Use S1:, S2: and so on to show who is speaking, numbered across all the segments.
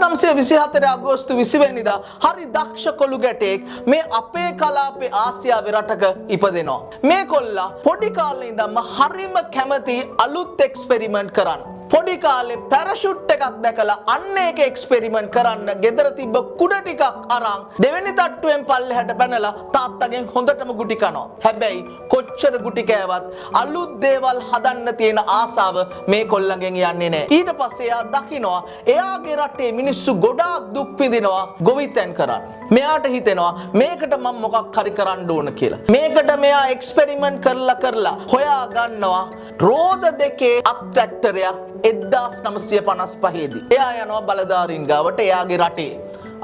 S1: 1924 අගෝස්තු 20 වෙනිදා හරි දක්ෂ කොළු ගැටෙක් මේ අපේ කලාපේ ආසියාවේ රටක ඉපදෙනවා. මේ කොල්ලා පොඩි කාලේ ඉඳන්ම හරිම කැමති අලුත් එක්ස්පෙරිමන්ට් කරන්න. පොඩි කාලේ පැරෂුට් එකක් දැකලා අන්න ඒක එක්ස්පෙරිමන්ට් කරන්න ගෙදර තිබ්බ කුඩ ටිකක් අරන් දෙවෙනි තට්ටුවෙන් පල්ලෙහාට පැනලා තාත්තගෙන් හොඳටම ගුටි කනවා. හැබැයි කොච්චර ගුටි කෑවත් අලුත් දේවල් හදන්න තියෙන ආසාව මේ කොල්ලගෙන් යන්නේ නැහැ. ඊට පස්සේ එයා දකිනවා එයාගේ රටේ මිනිස්සු ගොඩාක් දුක් විඳිනවා ගොවිතැන් කරන්න. මෙයාට හිතෙනවා මේකට මම මොකක් හරි කරන්න ඕන කියලා. මේකට මෙයා එක්ස්පෙරිමන්ට් කරලා හොයා ගන්නවා රෝද දෙකේ අත්‍රැක්ටරයක් 1955 දී. එයා යනවා බලධාරීන් ගාවට එයාගේ රටේ.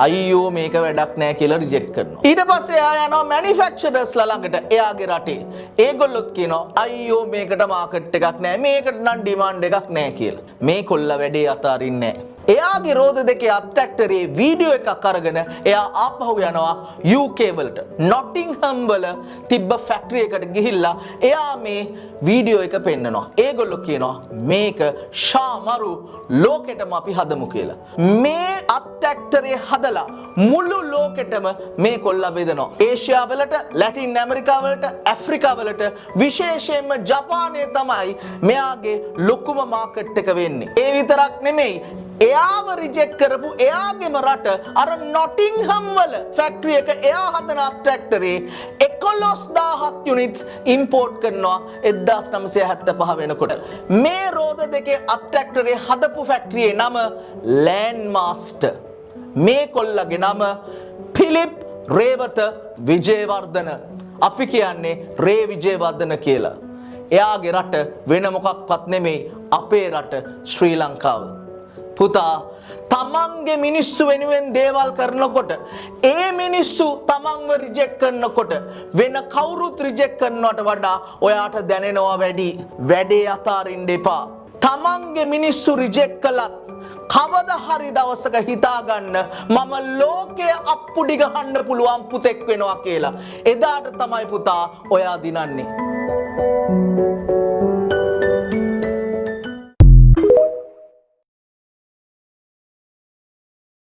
S1: අයියෝ මේක වැඩක් නෑ කියලා රිජෙක්ට් කරනවා. ඊට පස්සේ එයා යනවා මැනුෆැක්චරර්ස්ලා ළඟට එයාගේ රටේ. ඒගොල්ලොත් කියනවා අයියෝ මේකට මාකට් එකක් නෑ. මේකට නම් ඩිමාන්ඩ් එකක් නෑ කියලා. මේ කොල්ලා වැඩේ අතාරින්නේ නෑ. එයාගේ රෝද දෙකේ අත්‍රැක්ටරේ වීඩියෝ එකක් අරගෙන එයා ආපහු යනවා UK වලට. නොටින්හම් වල තිබ්බ ෆැක්ටරි එකට ගිහිල්ලා එයා මේ වීඩියෝ එක පෙන්නනවා. ඒගොල්ලෝ කියනවා මේක ශාමරු ලෝකෙටම අපි හදමු කියලා. මේ අත්‍රැක්ටරේ හදලා මුළු ලෝකෙටම මේ කොල්ලා බෙදනවා. ඒෂියා වලට, ලැටින් ඇමරිකා වලට, ඇෆ්‍රිකා වලට, විශේෂයෙන්ම ජපානයේ තමයි මෙයාගේ ලොකුම මාකට් එක වෙන්නේ. ඒ විතරක් නෙමෙයි එයාව රිජෙක්ට් කරපු එයාගේම රට අර නොටින්හම් වල ෆැක්ටරි එක එයා හදන අත්‍රැක්ටරේ 11000ක් යුනිට්ස් ඉම්පෝට් කරනවා 1975 වෙනකොට. මේ රෝද දෙකේ අත්‍රැක්ටරේ හදපු ෆැක්ටරියේ නම ලෑන්ඩ්මාස්ටර්. මේ කොල්ලගේ නම පිලිප් රේවත විජේවර්ධන. අපි කියන්නේ රේ විජේවර්ධන කියලා. එයාගේ රට වෙන මොකක්වත් නෙමෙයි අපේ රට ශ්‍රී ලංකාව. පුතා තමන්ගේ මිනිස්සු වෙනුවෙන් දේවල් කරනකොට ඒ මිනිස්සු තමන්ව රිජෙක්ට් කරනකොට වෙන කවුරුත් රිජෙක්ට් කරනවට වඩා ඔයාට දැනෙනවා වැඩේ අතාරින්න එපා. තමන්ගේ මිනිස්සු රිජෙක්ට් කළත් කවදා හරි දවසක හිතාගන්න මම ලෝකයේ අප්පුඩි ගහන්න පුළුවන් පුතෙක් වෙනවා කියලා. එදාට තමයි පුතා ඔයා දිනන්නේ.